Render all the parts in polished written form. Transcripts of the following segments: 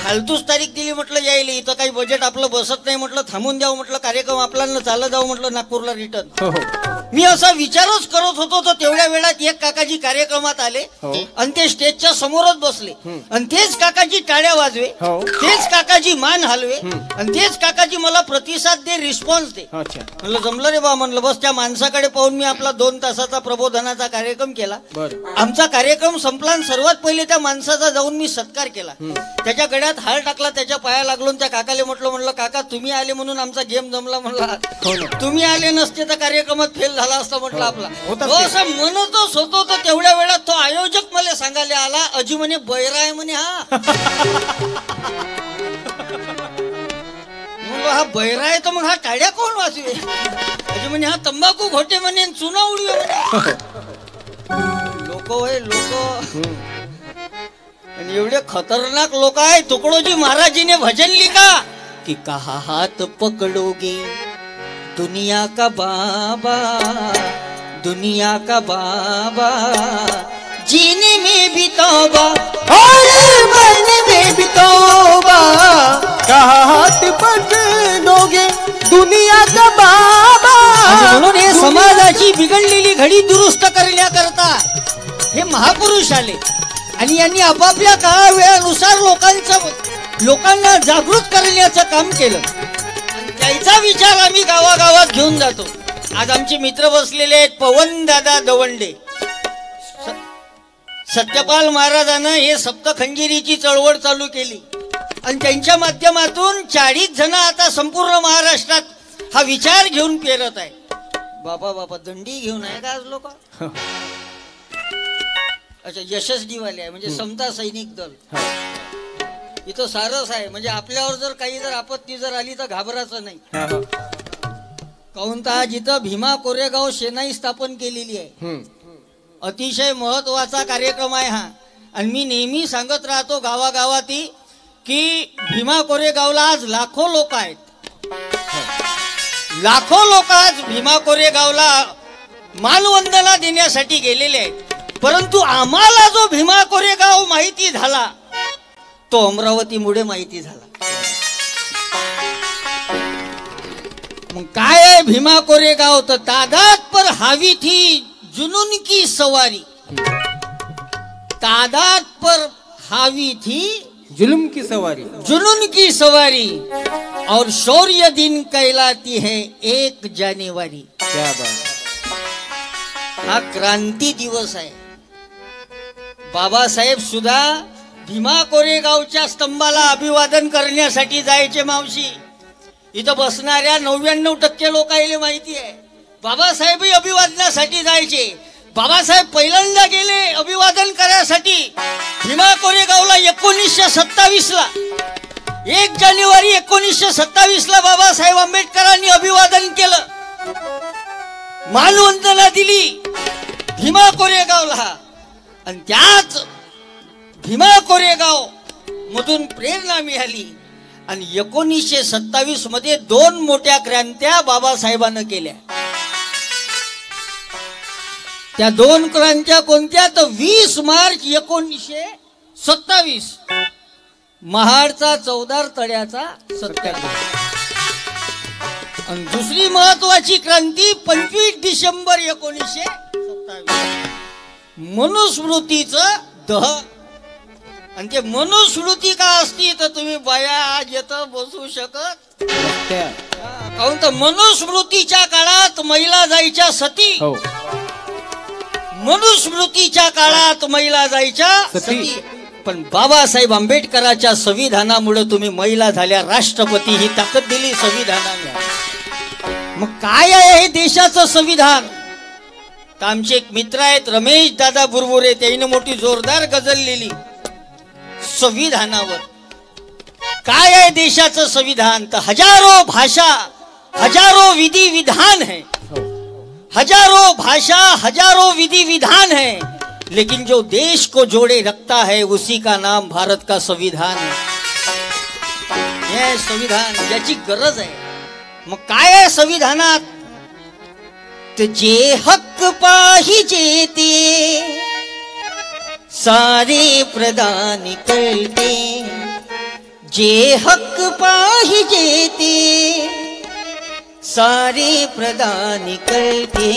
फालतूच तारीख दिली म्हटलं यायला, इथं काही बजेट आपलं बसत नाही म्हटलं, थांबून द्यावं म्हटलं, कार्यक्रम आपल्याला चालत जाऊ म्हटलं नागपूरला रिटर्न. मी असा विचारच करत होतो तर तेवढ्या वेळात एक काकाजी कार्यक्रमात आले आणि ते स्टेजच्या समोरच बसले आणि तेच काकाजी टाळ्या वाजवे, तेच काकाजी मान हलवे आणि तेच काकाजी मला प्रतिसाद दे, रिस्पॉन्स दे. म्हणलं जमलं रे बा, म्हणलं बस त्या माणसाकडे पाहून मी आपला 2 तासाचा प्रबोधनाचा कार्यक्रम केला. आमचा कार्यक्रम संपला आणि सर्वात पहिले त्या माणसाचा जाऊन मी सत्कार केला, त्याच्या गळ्यात हार टाकला, त्याच्या पाया लागलो. त्या काकाले म्हणलं काका तुम्ही आले म्हणून आमचा गेम जमला, म्हणला तुम्ही आले नसते तर कार्यक्रमात फेल झाला असता म्हटलं आपला. असं म्हणतच होतो तर तेवढ्या वेळात तो आयोजक मला सांगायला आला, अजी म्हणे बैरा आहे म्हणे हा. म्हणलो हा बैरा आहे तर मग हा टाळ्या कोण वाजवे? अजी म्हणे हा तंबाखू घोटे म्हणे, चुना उडवे म्हणे. लोक होय लोक, आणि एवढे खतरनाक लोक आहे. तुकडोजी महाराजीने भजन लिखा कि कहा हाथ पकड़ोगे दुनिया का बाबा, दुनिया का बाबा, जीने में भी तौबा और मरने में भी तौबा, कहा हाथ पकड़ोगे दुनिया का बाबा. म्हणून हे समाजाची बिघडलेली घडी दुरुस्त करण्याकरता हे महापुरुष आले आणि यांनी आपापल्या काळा वेळानुसार लोकांना जागृत करण्याचं काम केलं. त्याचा विचार आम्ही गावागावात घेऊन जातो. आज आमचे मित्र बसलेले आहेत, पवन दादा दवंडे. सत्यपाल महाराजांना हे सप्तखंजिरीची चळवळ चालू केली आणि त्यांच्या माध्यमातून 40 जण आता संपूर्ण महाराष्ट्रात हा विचार घेऊन पेरत आहे. बाबा बाबा दंडी घेऊन आहे का आज लोक? अच्छा, यशस्वी वाले आहे म्हणजे समता सैनिक दल. इथं सारस आहे म्हणजे आपल्यावर जर काही आपत्ती जर आली तर घाबरायचं नाही. काहून तर आज इथं भीमा कोरेगाव सेनाई स्थापन केलेली आहे. अतिशय महत्वाचा कार्यक्रम आहे हा. आणि मी नेहमी सांगत राहतो गावागावाती की भीमा कोरेगावला आज लाखो लोक आहेत, लाखो लोक आज भीमा कोरेगावला मानवंदना देण्यासाठी गेलेले आहेत. परंतु आम्हाला जो भीमा कोरेगाव माहिती झाला तो अमरावतीमुळे माहिती झाला. मग काय आहे भीमा कोरेगाव? तर तादाद पर हावी थी जुनून की सवारी, तादाद पर हावी थी जुल्म की सवारी, जुनून की सवारी, और शौर्य दिन कहलाती है 1 जानेवारी. क्या बात. हा क्रांती दिवस आहे. बाबासाहेब सुद्धा भीमा कोरेगावच्या स्तंभाला अभिवादन करण्यासाठी जायचे. मावशी, इथं बसणाऱ्या 99% लोकांना माहिती आहे बाबासाहेबही अभिवादनासाठी जायचे. बाबासाहेब पहिल्यांदा गेले अभिवादन करण्यासाठी भीमा कोरेगावला 1927 ला. 1 जानेवारी 1927 ला बाबासाहेब आंबेडकरांनी अभिवादन केलं, मानवंदना दिली भीमा कोरेगावला. आणि त्याच भीमा कोरेगाव मधून प्रेरणा मिळाली आणि 1927 मध्ये 2 मोठ्या क्रांत्या बाबासाहेबांनी केल्या. त्या 2 क्रांत्या कोणत्या? तर 20 मार्च 1927 महाडचा चौदार तळ्याचा सत्याग्रह. आणि दुसरी महत्वाची क्रांती 25 डिसेंबर 1927 मनुस्मृतीचं दहन. आणि ते मनुस्मृती का असती तर तुम्ही बाया आज येतं बसू शकत. काहून तर मनुस्मृतीच्या काळात महिला जायच्या सती, मनुस्मृतीच्या काळात महिला जायच्या सती. पण बाबासाहेब आंबेडकरांच्या संविधानामुळे तुम्ही महिला झाल्या राष्ट्रपती, ही ताकद दिली संविधानाने. मग काय आहे हे देशाचं संविधान? तर आमचे एक मित्र आहेत रमेश दादा बुरबुरे, त्यांनी मोठी जोरदार गझल लिहिली संविधानावर. काय आहे देशाचं संविधान? तर हजारो भाषा, हजारो विधि विधान है, हजारों भाषा, हजारों विधि विधान है, लेकिन जो देश को जोड़े रखता है उसी का नाम भारत का संविधान है. हे संविधान याची गरज आहे. मग काय आहे संविधानात? जे हक्क पाहिजे ते सारे प्रदान करते, जे हक्क पाहिजे ते सारे प्रदान करते,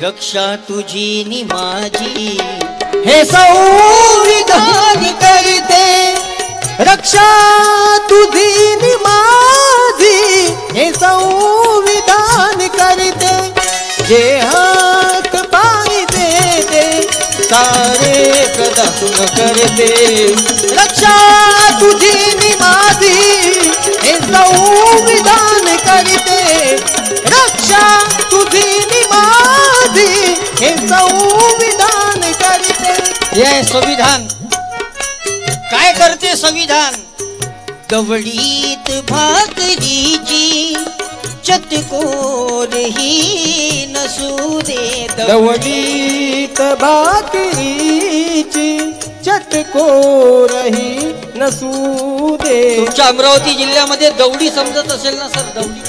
रक्षा तुझी नि माझी हे संविधान करते, रक्षा तुझी नि माझी हे संविधान करते, जे हक पाहिजे ते सारे प्रदान करते, रक्षा तुझी नि माझी हे संविधान करते, रक्षा तुझी नि माझी हे संविधान करते. हे संविधान काय करते? संविधान दवडीत भाकरीची चतकोर ही नसू दे, दवडीत भाकरीची चटकोरही नसू दे. तुमच्या अमरावती जिल्ह्यामध्ये दवडी समजत असेल ना सर? दवडी,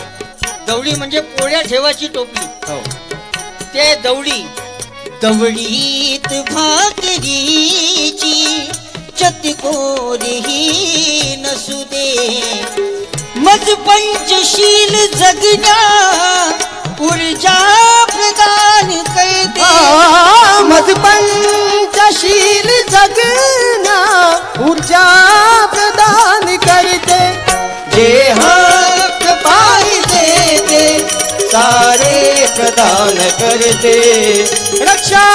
दवडी म्हणजे पोळ्या ठेवायची टोपली. ते दवडी. दवडीत भाकरीची चतकोर ही नसू दे, मज पंचशील जगण्या ऊर्जा प्रदान करते, मज पंचशील जगना ऊर्जा प्रदान करते, जे हक पाहिजे ते सारे प्रदान करते, रक्षा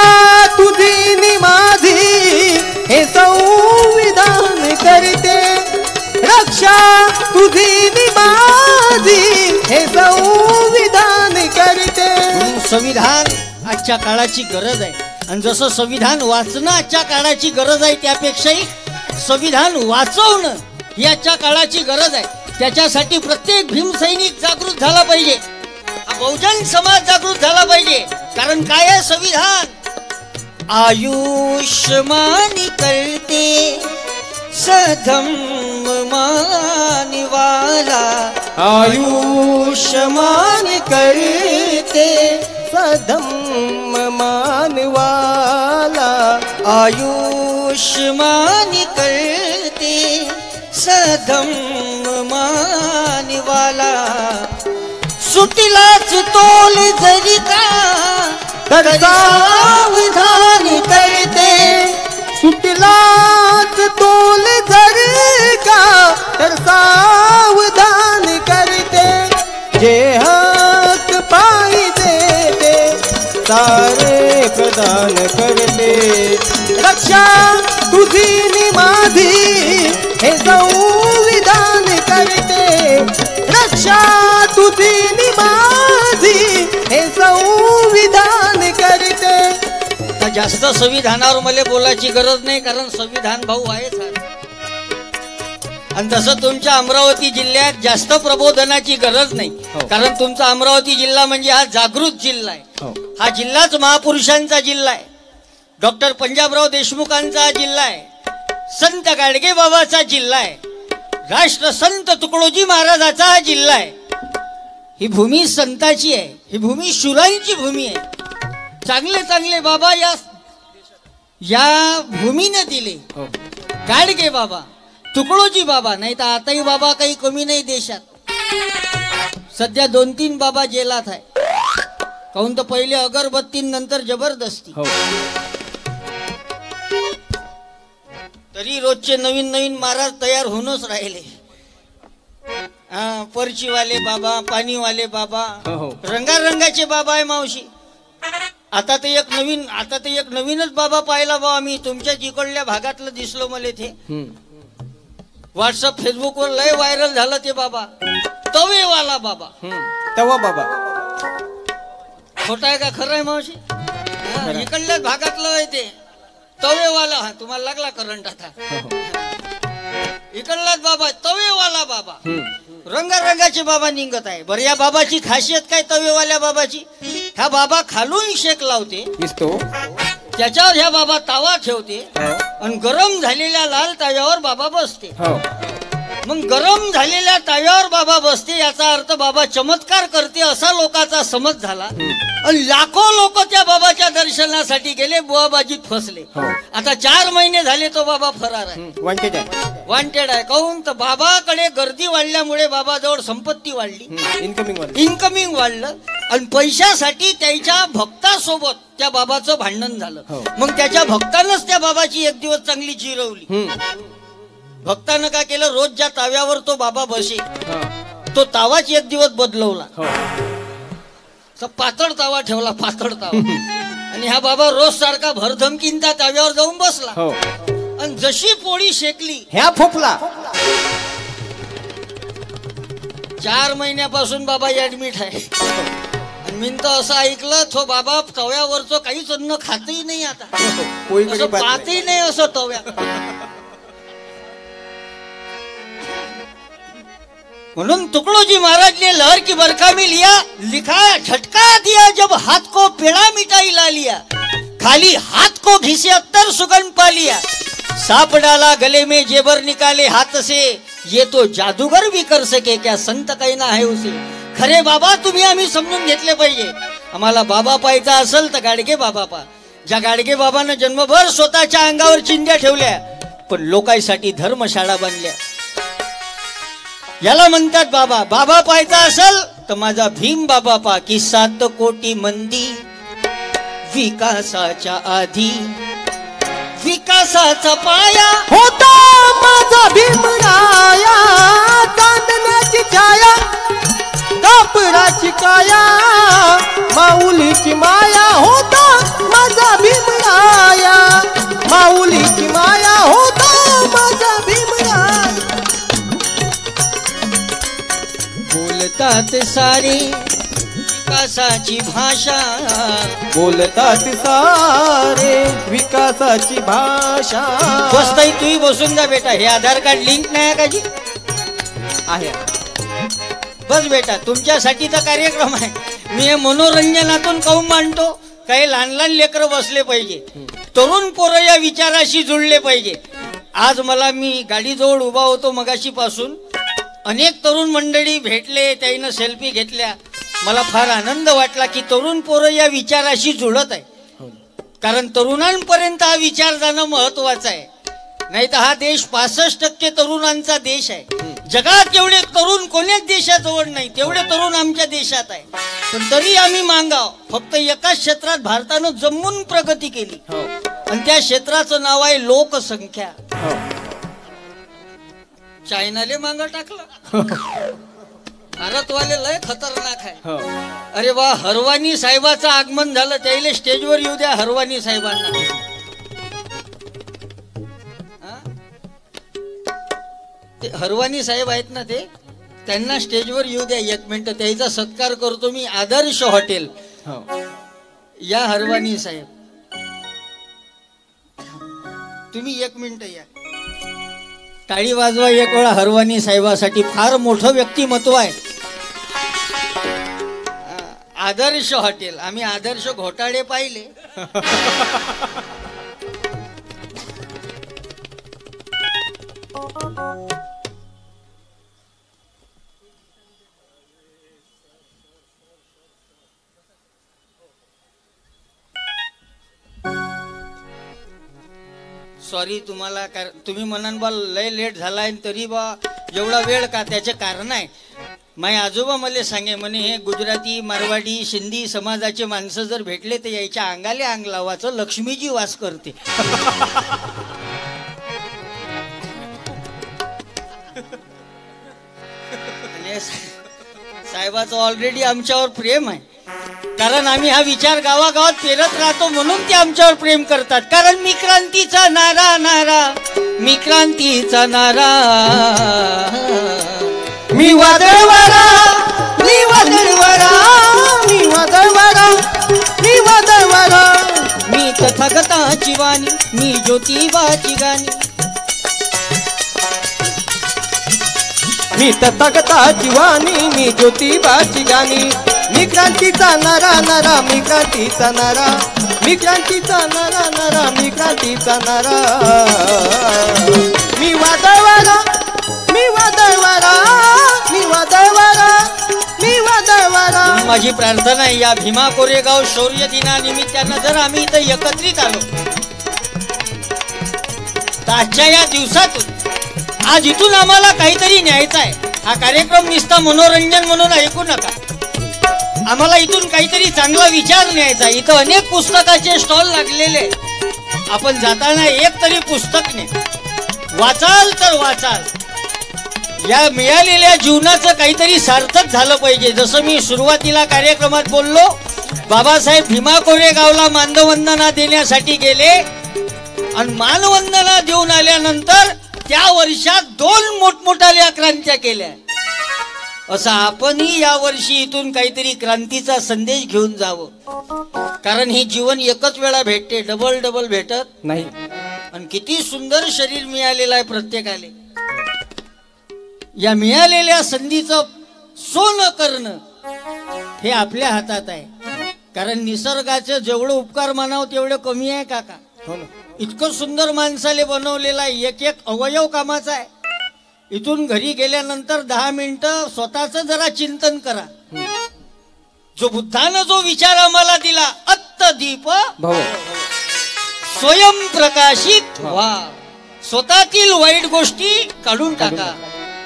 तुझी नि माझी हे संविधान करते, रक्षा तुझी नि माझी हे संविधान करते. संविधान आजच्या काळाची गरज आहे, आणि जसं संविधान वाचणं आजच्या काळाची गरज आहे, त्यापेक्षाही संविधान वाचवणं ही आजच्या काळाची गरज आहे. त्याच्यासाठी प्रत्येक भीमसैनिक जागृत झाला पाहिजे, बहुजन समाज जागृत झाला पाहिजे. कारण काय आहे संविधान? आयुष्मान करते सधम्म मानवाला, आयुष्मान करते सधम्म मानवाला, आयुष्मान करते सधम्म मानवाला, सुटलाच तोल जरी का तर सावधान करते, सुटलाच तोल जर का तर सावधान करते, जे हक पाहिजे ते सारे प्रदान करते, रक्षा तुझी नि माझी हे संविधान करते, रक्षा तुझी नि माझी हे संविधान करते. जास्त संविधानावर मला बोलायची गरज नाही, कारण संविधान भाऊ आहे सर. आणि तसं तुमच्या अमरावती जिल्ह्यात जास्त प्रबोधनाची गरज नाही, कारण तुमचा अमरावती जिल्हा म्हणजे हा जागृत जिल्हा आहे. हा जिल्हाच महापुरुषांचा जिल्हा आहे, डॉक्टर पंजाबराव देशमुखांचा हा जिल्हा आहे, संत गाडगे बाबाचा जिल्हा आहे, राष्ट्रसंत तुकडोजी महाराजाचा हा जिल्हा आहे. ही भूमी संताची आहे, ही भूमी शूरांची भूमी आहे. चांगले चांगले बाबा या भूमीने दिले. गाडगे बाबा, तुकडोजी बाबा, नाही तर आताही बाबा काही कमी नाही देशात. सध्या 2-3 बाबा जेलात आहे, काहून तर पहिले अगरबत्ती नंतर जबरदस्ती. तरी रोजचे नवीन नवीन महाराज तयार होऊनच राहिले. पर्चीवाले बाबा, पाणीवाले बाबा, रंगारंगाचे बाबा आहे मावशी. आता ते एक नवीनच बाबा पाहिला बा आम्ही, तुमच्या जिकडल्या भागातलं दिसलो मला ते. व्हॉट्सअप फेसबुक वर लय व्हायरल झालं ते बाबा, तवेवाला बाबा. तवा बाबा खोटा आहे का खरं आहे मावशी? इकडल्याच भागातलं आहे ते तवेवाला. हा तुम्हाला लागला करंट आता. इकडलाच बाबा तवेवाला बाबा, रंगारंगाचे बाबा निघत आहे. बरं, या बाबाची खासियत काय तवेवाल्या बाबाची? ह्या बाबा खालून शेक लावते, त्याच्यावर ह्या बाबा तावा ठेवते आणि गरम झालेल्या लाल तव्यावर बाबा बसते. मग गरम झालेल्या ताव्यावर बाबा बसते, याचा अर्थ बाबा चमत्कार करते असा लोकांचा समज झाला. आणि लाखो लोक त्या बाबाच्या दर्शनासाठी गेले, बुवाबाजीत फसले. आता 4 महिने झाले तो बाबा फरार आहे, वॉन्टेड आहे. काहून तर बाबाकडे गर्दी वाढल्यामुळे बाबाजवळ संपत्ती वाढली, इन्कमिंग वाढलं. आणि पैशासाठी त्याच्या भक्तासोबत त्या बाबाचं भांडण झालं. मग त्याच्या भक्तानंच त्या बाबाची एक दिवस चांगली जिरवली. भक्तानं काय केलं, रोज ज्या ताव्यावर तो बाबा बसे तो तावाच एक दिवस बदलवला. पातळ तावा ठेवला, पातळ तावा. आणि हा बाबा रोज सारखा भरधमकीन त्या ताव्यावर जाऊन बसला. आणि जशी पोळी शेकली ह्या फोपला. 4 महिन्यापासून बाबा ऍडमिट आहे. मी तर असं ऐकलं, तो बाबा तव्यावरचं काहीच अन्न खातही नाही, आता पाहतही नाही असं तव्या. म्हणून तुकडोजी महाराज ने लहर की बरखा में लिखा, झटका दिया जब हाथ को पेड़ा मिठाई ला लिया, खाली हाथ को घिसे अत्तर सुगंध पा लिया, सांप डाला गले में जेबर निकाले हाथ से, ये तो जादूगर भी कर सके क्या, संत कहना है उसे. खरे बाबा तुम्ही आम्ही समजून घेतले पाहिजे. आम्हाला बाबा पाहायचा असेल तर गाडगे बाबा पहा. ज्या गाडगे बाबानं जन्मभर स्वतःच्या अंगावर चिंध्या ठेवल्या, पण लोकांसाठी धर्मशाळा बांधल्या. याला म्हणतात बाबा. बाबा पाहायचा असेल तर माझा भीम बाबा पहा, की 7 कोटी मंदी विकासाच्या आधी विकासाचा पाया होता माझा भीमराया, चांदण्याची छाया कापडाची काया, माऊलीची माया होता माझा भीमराया, माऊलीची माया होता माझा भीमराया. बोलतात सारे विकासाची भाषा, बोलतात सारे विकासाची भाषा. बसताई तुम्ही बसून जा बेटा. हे आधार कार्ड लिंक नाही का जी? आहे. बस बेटा, तुमच्यासाठीचा कार्यक्रम आहे. मी हे मनोरंजनातून काहून मांडतो, काही लहान लहान लेकरं बसले पाहिजे, तरुण पोरं या विचाराशी जुळले पाहिजे. आज मला, मी गाडीजवळ उभा होतो मगाशी पासून, अनेक तरुण मंडळी भेटले, त्याईनं सेल्फी घेतल्या. मला फार आनंद वाटला की तरुण पोरं या विचाराशी जुळत आहे. कारण तरुणांपर्यंत हा विचार जाणं महत्वाचं आहे. नाही तर हा देश 65% तरुणांचा देश आहे. जगात एवढे तरुण कोण्याच देशाजवळ नाही, तेवढे तरुण आमच्या देशात आहे. पण तरी आम्ही मागाव. फक्त एकाच क्षेत्रात भारतानं जमून प्रगती केली, आणि त्या क्षेत्राचं नाव आहे लोकसंख्या. चायनाले मागं टाकलं. भारतवाले लय खतरनाक आहे. अरे वा, हरवानी साहेबाचं आगमन झालं, त्याला स्टेजवर येऊ द्या. हरवानी साहेबांना ते हरवानी साहेब आहेत ना, ते त्यांना स्टेजवर येऊ द्या 1 मिनिट. त्याचा सत्कार करतो मी. आदर्श हॉटेल या हरवानी साहेब, तुम्ही 1 मिनिट या. टाळी वाजवा एक वेळा हरवानी साहेबासाठी. फार मोठं व्यक्तिमत्व आहे. आदर्श हॉटेल. आम्ही आदर्श घोटाळे पाहिले. सॉरी तुम्हाला, तुम्ही म्हणाल बा लय लेट झालाय, तरी बा एवढा वेळ का, त्याचे कारण आहे. माझे आजोबा मला सांगे म्हणे, हे गुजराती, मारवाडी, सिंधी समाजाचे माणसं जर भेटले तर याच्या अंगाले अंग लावाचं, लक्ष्मीजी वास करते. साहेबाचं ऑलरेडी आमच्यावर प्रेम आहे. कारण आम्ही हा विचार गावागावात पेरत राहतो, म्हणून ते आमच्यावर प्रेम करतात. कारण मी क्रांतीचा नारा, नारा मी क्रांतीचा नारा, मी वादळवारा, मी वादळवारा, मी वादळवारा, मी वादळवारा, मी तथागताची वाणी, मी ज्योतिबाची गाणी, मी तथागताची वाणी, मी ज्योतिबाची गाणी, मी क्रांतीचा नारा, नारा मी क्रांतीचा नारा, मी क्रांतीचा नारा, नारा मी क्रांतीचा नारा, मी वादळवारा, मी वादळ माझी प्रार्थना आहे, या भीमा कोरेगाव शौर्य दिनानिमित्तानं जर आम्ही इथं एकत्रित आलो तर आजच्या या दिवसातून आज इथून आम्हाला काहीतरी न्यायचं आहे. हा कार्यक्रम नुसता मनोरंजन म्हणून ऐकू नका. आम्हाला इथून काहीतरी चांगला विचार न्यायचा आहे. इथं अनेक पुस्तकाचे स्टॉल लागलेले. आपण जाताना एक तरी पुस्तक न्या. वाचाल तर वाचाल. या मिळालेल्या जीवनाचं काहीतरी सार्थक झालं पाहिजे. जसं मी सुरुवातीला कार्यक्रमात बोललो, बाबासाहेब भीमा कोरेगावला मानवंदना देण्यासाठी गेले आणि मानवंदना देऊन आल्यानंतर त्या वर्षात 2 मोठमोठ्या क्रांत्या केल्या. असं आपणही या वर्षी इथून काहीतरी क्रांतीचा संदेश घेऊन जावं. कारण हे जीवन एकच वेळा भेटते, डबल डबल भेटत नाही. आणि किती सुंदर शरीर मिळालेलं आहे प्रत्येकाले. या मिळालेल्या संधीचं सोनं करणं हे आपल्या हातात आहे. कारण निसर्गाचे जेवढं उपकार मानावं तेवढं कमी आहे काका. हो ना. इतकं सुंदर माणसाले बनवलेलं आहे. एक एक अवयव कामाचा आहे. इथून घरी गेल्यानंतर 10 मिनिटं स्वतःच जरा चिंतन करा. जो बुद्धानं जो विचार आम्हाला दिला, अत्तदीप भाऊ स्वयंप्रकाशित व्हा. स्वतःतील वाईट गोष्टी काढून टाका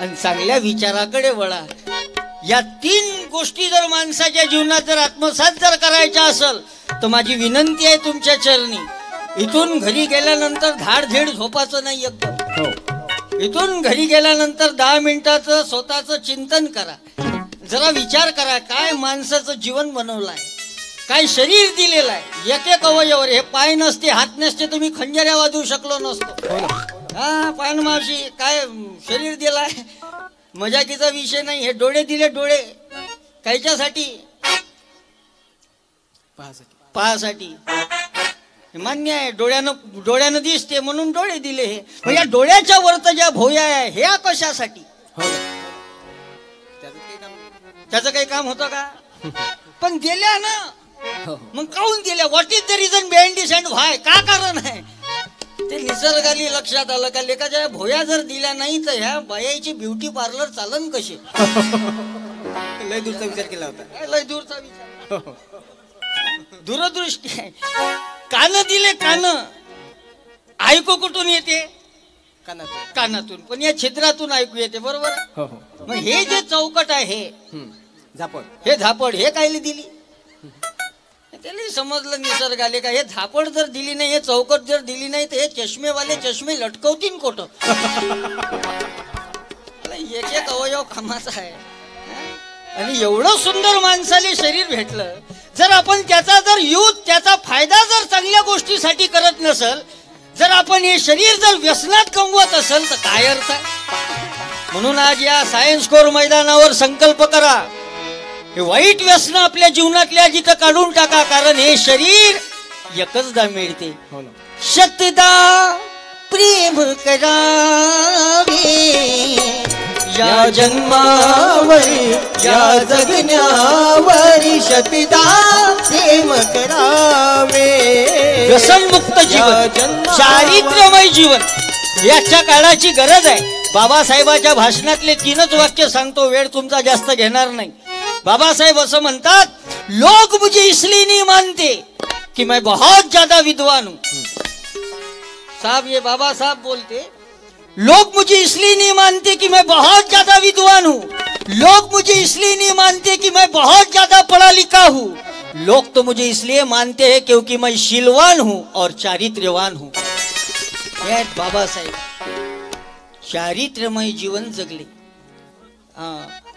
आणि चांगल्या विचाराकडे वळा. या 3 गोष्टी जर माणसाच्या जीवनात जर आत्मसात जर करायच्या असेल तर माझी विनंती आहे तुमच्या चरणी, इथून घरी गेल्यानंतर धाडधीड झोपाचं नाही. एकदम इथून घरी गेल्यानंतर 10 मिनिटाचं स्वतःचं चिंतन करा. जरा विचार करा, काय माणसाचं जीवन बनवलं आहे, काय शरीर दिलेलं आहे. एक एक अवयवर. हे पाय नसते, हात नसते, तुम्ही खंजऱ्या वाजवू शकलो नसतो. हा पाय मावशी, काय शरीर दिलाय, मजाकीचा विषय नाही. हे डोळे दिले, डोळे कायच्यासाठी? पाहासाठी. मान्य आहे, डोळ्यानं दिसते म्हणून डोळे दिले. हे या डोळ्याच्या वरत ज्या भोया आहे ह्या कशासाठी? त्याचं काही काम होतं का? पण दिल्या ना. मग काऊन दिल्या? What is the reason behind this and why? का कारण आहे ते निसर्गाली लक्षात आलं का? लेकाच्या भोया जर दिल्या नाही तर ह्या बायाची ब्युटी पार्लर चालन कशी? लय दूरचा विचार केला होता. लय दूरचा विचार, दूरदृष्टी आहे. कान दिले, कान ऐकू कुठून येते? कानातून. पण या छिद्रातून ऐकू येते. बरोबर. मग हे जे चौकट आहे, झापड, हे झापड, हे कायले दिली? त्याला समजलं निसर्गाले का हे झापड जर दिली नाही, हे चौकट जर दिली नाही तर हे चष्मेवाले चष्मे लटकवतील कोट. एक एक अवयव कामाचा आहे. आणि एवढं सुंदर माणसाले शरीर भेटलं, जर आपण त्याचा जर यूज, त्याचा फायदा जर चांगल्या गोष्टीसाठी करत नसल, जर आपण हे शरीर जर व्यसनात कमवत असेल तर काय अर्थ आहे? म्हणून आज या सायन्स कोर मैदानावर संकल्प करा, हे वाईट व्यसन आपल्या जीवनातल्या जिथं काढून टाका. कारण हे शरीर एकचदा मिळते. शतदा प्रेम करावे या जन्मावरी, या जगण्यावरी, शतदा प्रेम करावे. व्यसनमुक्त जीवन, चारित्र्यमय जीवन याच्या काळाची गरज आहे. बाबासाहेबाच्या भाषणातले 3च वाक्य सांगतो, वेळ तुमचा जास्त घेणार नाही. बाबासाहेब असं म्हणतात, लोग मुझे इसलिए नहीं मानते कि मैं बहुत ज्यादा विद्वान हूं. साहब, ये बाबा साहब बोलते, लोग मुझे इसलिए नहीं मानते कि मैं बहुत ज्यादा विद्वान हूं, लोग मुझे इसलिए नहीं मानते कि मैं बहुत ज्यादा पढ़ा लिखा हूं, लोग तो मुझे इसलिए मानते हैं क्योंकि मैं शीलवान हूं और चारित्र्यवान हूं. ये बाबासाहेब चारित्र्यमय जीवन जगले.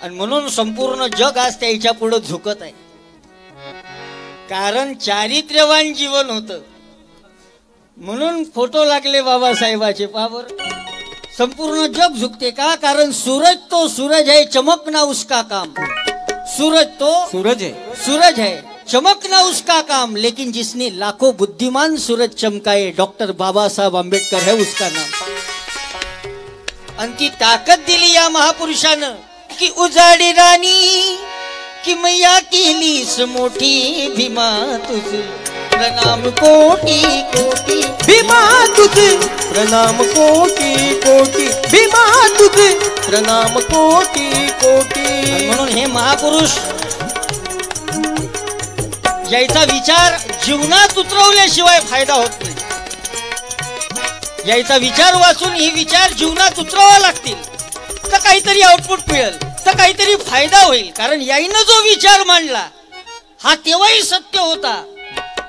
आणि म्हणून संपूर्ण जग आज त्याच्या पुढे झुकत आहे. कारण चारित्र्यवान जीवन होतं म्हणून फोटो लागले बाबासाहेबाचे. पावर संपूर्ण जग झुकते का? कारण सूरज तो सूरज है, चमकना उसका काम. सूरज तो सूरज है, चमकना उसका काम. लेकिन जिसने लाखों बुद्धिमान सूरज चमकाए, डॉक्टर बाबा साहब आंबेडकर है उसका नाम. आणि ती ताकद दिली या महापुरुषानं की उजाडी राणी की मैया केलीस मोठी. भीमा तुझे प्रणाम कोटी कोटी, भीमा तुझे प्रणाम कोटी कोटी, भीमा तुझे प्रणाम कोटी कोटी. म्हणून हे महापुरुष याचा विचार जीवनात उतरवल्याशिवाय फायदा होत नाही. याचा विचार वाचून ही विचार जीवनात उतरवावे लागतील तर काहीतरी आउटपुट मिळेल, तर काहीतरी फायदा होईल. कारण याईनं जो विचार मांडला हा तेव्हाही सत्य होता,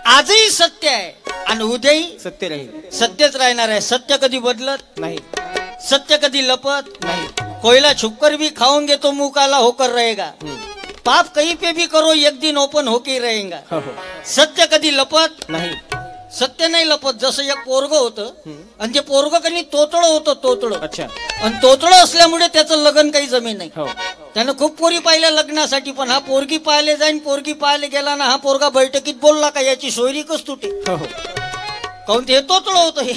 आजही सत्य आहे आणि उद्याही सत्य राहील. सत्यच राहणार आहे. सत्य कधी बदलत नाही, सत्य कधी लपत नाही. कोयला छुपकर भी खाओगे तो मुंह काला होकर रहेगा. पाप कहीं पे भी करो एक दिन ओपन होके रहेगा. हो, हो. सत्य कधी लपत नाही. सत्य नाही लपत. जसं एक पोरग होतं आणि ते पोरग कधी तोतडं होतं, तोतडं. अच्छा. आणि तोतडं असल्यामुळे त्याचं लग्न काही जमीन नाही. हो. त्यानं खूप पोरी पाहिल्या लग्नासाठी, पण हा पोरगी पाहायला जाईन, पोरगी पाहायला गेला ना हा पोरगा बैठकीत बोलला का याची सोयरीकच तुटे. हो, हो. काऊन ते तोतडं होतं हे.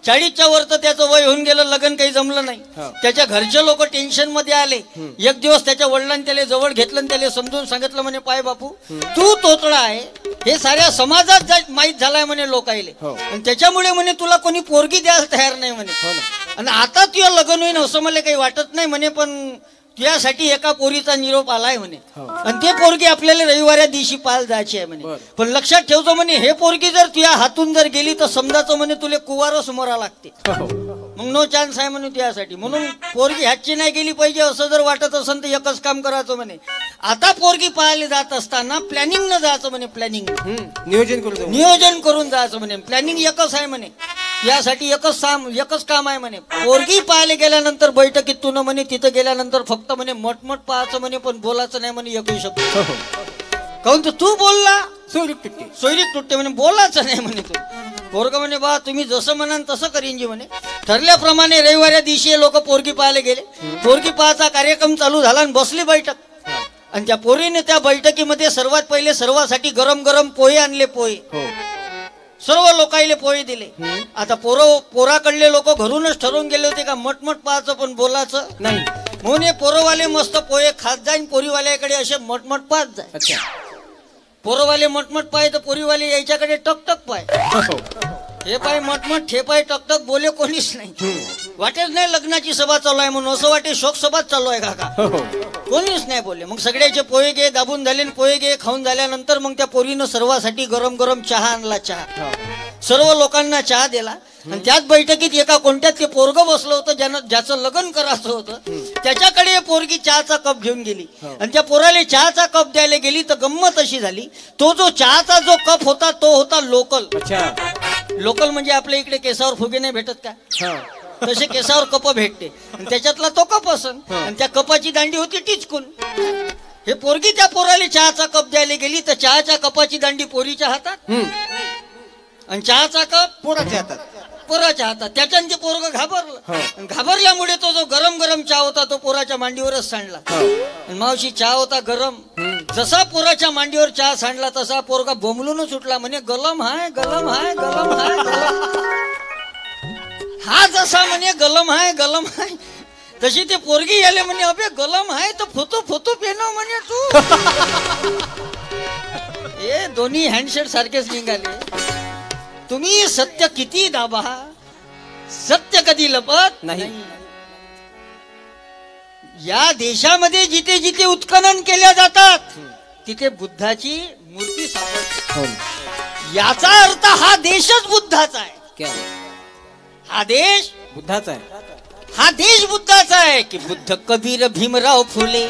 40च्या वर तर त्याचं वय होऊन गेलं, लग्न काही जमलं नाही. हो. त्याच्या घरचे लोक टेन्शन मध्ये आले. एक दिवस त्याच्या वडिलांनी त्याला जवळ घेतलं आणि त्याला समजून सांगितलं म्हणे, पाय बापू तू तोतडा आहे हे साऱ्या समाजात माहीत झालाय म्हणे लोकायले. हो. आणि त्याच्यामुळे म्हणे तुला कोणी पोरगी द्यायला तयार नाही म्हणे. हो ना. आणि आता तुझं लग्न होईन असं मला काही वाटत नाही म्हणे, पण तुझ्यासाठी एका पोरीचा निरोप आलाय म्हणे. हो. आणि ते पोरगी आपल्याला रविवाऱ्या दिवशी पाहायला जायची आहे म्हणे. बरं. पण लक्षात ठेवतो म्हणे, हे पोरगी जर तुझ्या हातून जर गेली तर समजायचं म्हणे तुला कुवारच मरा लागते. हो. मग नो चान्स आहे म्हणून त्यासाठी. म्हणून पोरगी ह्याची नाही गेली पाहिजे असं जर वाटत असेल तर एकच काम करायचं म्हणे, आता पोरगी पाहायला जात असताना प्लॅनिंग न जायचं म्हणे. प्लॅनिंग नियोजन करून जायचं म्हणे. प्लॅनिंग एकच आहे म्हणे. यासाठी एकच काम आहे म्हणे. पोरगी पाहायला गेल्यानंतर बैठकीत तू न म्हणे तिथं गेल्यानंतर फक्त म्हणे मटमट पाहायचं म्हणे, पण बोलायचं नाही म्हणे एकही शब्द. काऊन तर तू बोलला सोयरीक तुटते म्हणे, बोलायचं नाही म्हणे तू. पोरग म्हणे बा तुम्ही जसं म्हणाल तसं करीन जी म्हणे. ठरल्याप्रमाणे रविवाऱ्या दिवशी लोक पोरगी पाहायला गेले. पोरगी पाहायचा कार्यक्रम चालू झाला आणि बसली बैठक. आणि त्या पोरीने त्या बैठकीमध्ये सर्वात पहिले सर्वांसाठी गरम गरम पोहे आणले. पोहे सर्व लोकांना पोहे दिले. आता पोराकडले लोक घरूनच ठरवून गेले होते का मटमट पाहायचं पण बोलायचं नाही. म्हणून हे पोरवाले मस्त पोहे खात जाईन, पोरीवाल्याकडे असे मटमट पाहत जाय. अच्छा. पोरवाले मटमट पाय तर पोरीवाले याच्याकडे टकटक पाय. हे पाय मटमट, हे पाय टकटक, बोले कोणीच नाही. वाटेच नाही लग्नाची सभा चालू आहे म्हणून, असं वाटे शोक सभाच चालू आहे काका. कोणीच नाही बोलले. मग सगळ्याचे पोहे घे दाबून झाले, पोहे घे खाऊन झाल्यानंतर मग त्या पोरीनं सर्वांसाठी गरम गरम चहा आणला. चहा सर्व लोकांना चहा दिला. आणि त्याच बैठकीत एका कोणत्यात ते पोरग बसलं होतं ज्याचं लग्न करायचं होतं. त्याच्याकडे पोरगी चहाचा कप घेऊन गेली आणि त्या पोराला चहाचा कप द्यायला गेली तर गंमत अशी झाली, तो जो चहाचा जो कप होता तो होता लोकल. लोकल म्हणजे आपल्या इकडे केसावर फुगे नाही भेटत का, तसे केसावर कप भेटते. आणि त्याच्यातला तो कप असन आणि त्या कपाची दांडी होती टिचकून. हे पोरगी त्या पोराला चहाचा कप द्यायला गेली तर चहाच्या कपाची दांडी पोरीच्या हातात आणि चहाचा कप पोराच्या हातात. त्याच्याने ते पोरग घाबरलं. घाबरल्यामुळे तो जो गरम गरम चहा होता तो पोराच्या मांडीवरच सांडला. आणि मावशी चहा होता गरम. जसा पोराच्या मांडीवर चहा सांडला तसा पोरगा बोंबलूनच उठला म्हणे, गलम हाय गलम हाय गलम हाय गलम. हा जसा म्हणे गलम हाय गलम हाय तशी ते पोरगी याले म्हणे, अबे गलम हाय तर फोतो फोतो पेनो म्हणे तू. हे दोन्ही हँडशेट सारखेच निघाले. तुम्ही सत्य किती दाबा सत्य कधी लपत नाही. या देशामध्ये जिथे जिथे उत्खनन केल्या जातात तिथे बुद्धाची मूर्ती सापडते. याचा अर्थ हा देशच बुद्धाचा आहे. हा देश बुद्धाचा आहे. हा देश बुद्धाचा आहे की बुद्ध कबीर भीमराव फुले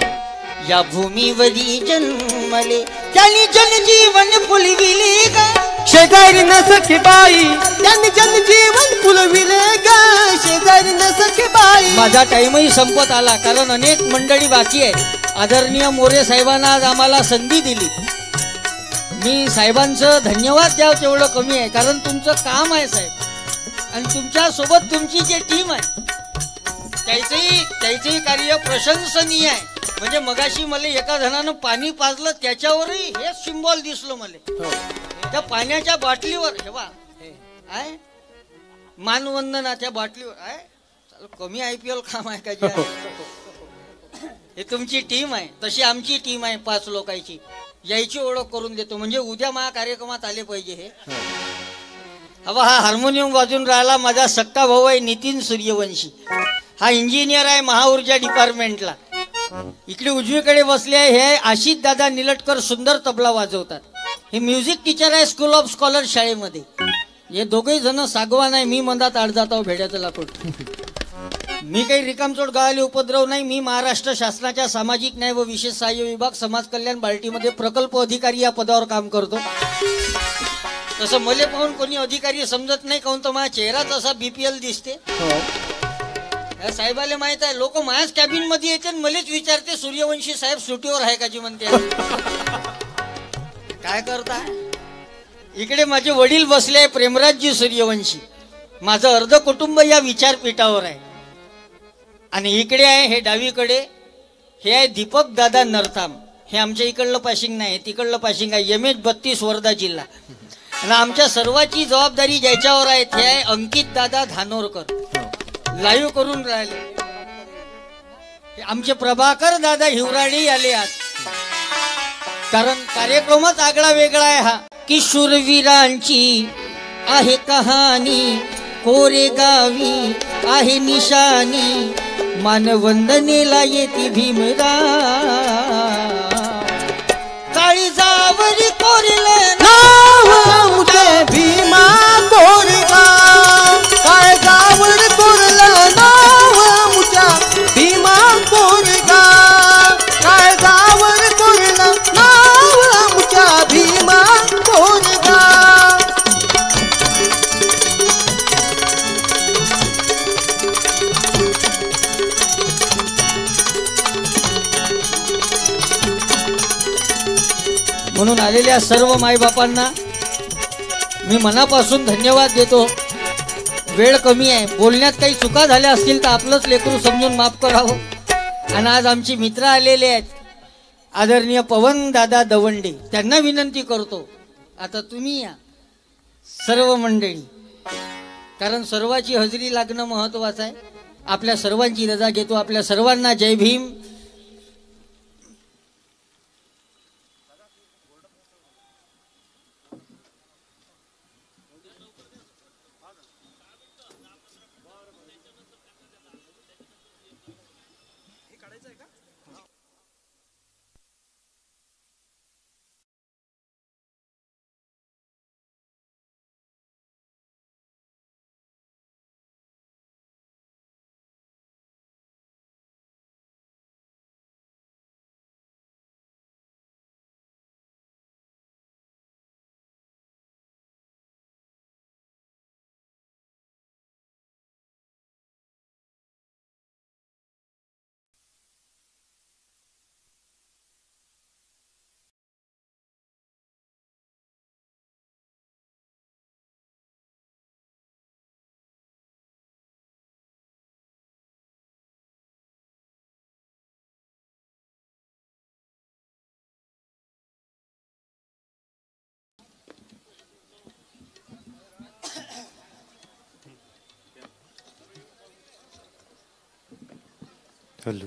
या भूमीवरी जन्मले, त्यांनी जनजीवन फुलविले गा. शेजारी न सखे बाई त्यांनी जनजीवन फुलविले गा. शेजारी न सखे बाई. माझा टाइमही संपत आला कारण अनेक मंडळी बाकी आहे. आदरणीय मोरे साहेबांना आज आम्हाला संधी दिली. मी साहेबांचं धन्यवाद द्यावं तेवढं कमी आहे, कारण तुमचं काम आहे साहेब. आणि तुमच्या सोबत तुमची जी टीम आहे त्याचंही कार्य प्रशंसनीय आहे. म्हणजे मगाशी मला एका जणानं पाणी पाजलं त्याच्यावरही हेच सिम्बॉल दिसलो मला. त्या पाण्याच्या बाटलीवर हे बा आहे मानवंदना त्या बाटलीवर आहे. कमी IPL काम आहे का जे? हे तुमची टीम आहे. तशी आमची टीम आहे 5 लोकांची. यायची ओळख करून देतो म्हणजे उद्या माझ्या कार्यक्रमात आले पाहिजे. हे हवा हा हार्मोनियम वाजून राहिला माझा सक्का भाऊ आहे नितीन सूर्यवंशी. हा इंजिनियर आहे महाऊर्जा डिपार्टमेंटला. इकडे उजवीकडे बसले आहे हे आशिष दादा निलटकर, सुंदर तबला वाजवतात. हे म्युझिक टीचर आहे स्कूल ऑफ स्कॉलर शाळेमध्ये. हे दोघेही जण सागवान आहे, मी मंदात आड जात आहो भेड्याचं लाकूड. मी काही रिकामचोट गावाले उपद्रव नाही. मी महाराष्ट्र शासनाच्या सामाजिक न्याय व विशेष सहाय्य विभाग समाज कल्याण बार्टीमध्ये प्रकल्प अधिकारी या पदावर काम करतो. तसं मले पाहून कोणी अधिकारी समजत नाही, काहून तर माझा चेहराच असा बीपीएल दिसते. या साहेबाला माहित आहे, लोक माझ्याच कॅबिन मध्ये येते आणि मलाच विचारते सूर्यवंशी साहेब सुटीवर आहे का जी म्हणते. काय करताय? इकडे माझे वडील बसले आहे प्रेमराजजी सूर्यवंशी. माझं अर्ध कुटुंब या विचारपीठावर आहे. आणि इकडे आहे हे डावीकडे, हे आहे दीपक दादा नरथाम. हे आमच्या इकडलं पाशिंग नाही, तिकडलं पाशिंग आहे. MH32 वर्धा जिल्हा. आणि आमच्या सर्वांची जबाबदारी ज्याच्यावर आहे ते आहे अंकित दादा धानोरकर. लाईव्ह करून राहिले आमचे प्रभाकर दादा हिवराणी आले आज. कारण कार्यक्रमच आगळा वेगळा आहे हा. की शूरवीरांची आहे कहाणी, कोरेगावी आहे निशाणी, मानवंदनेला येते भीमरा. काळीजावरी कोरले नाव आमचे भीमा कोरेगाव. काळजावर कोरलं नाव आमच्या भीमा कोरेगाव. काळजावर कोरलं नाव आमच्या भीमा कोरेगाव. म्हणून आलेल्या सर्व मायबापांना मी मनापासून धन्यवाद देतो. वेळ कमी आहे, बोलण्यात काही चुका झाल्या असतील तर आपलंच लेकरू समजून माफ करावं. आणि आज आमची मित्र आलेले आहेत आदरणीय पवन दादा दवंडे. त्यांना विनंती करतो आता तुम्ही या सर्व मंडळी, कारण सर्वांची हजेरी लागणं महत्वाचं आहे. आपल्या सर्वांची रजा घेतो. आपल्या सर्वांना जय भीम. हॅलो.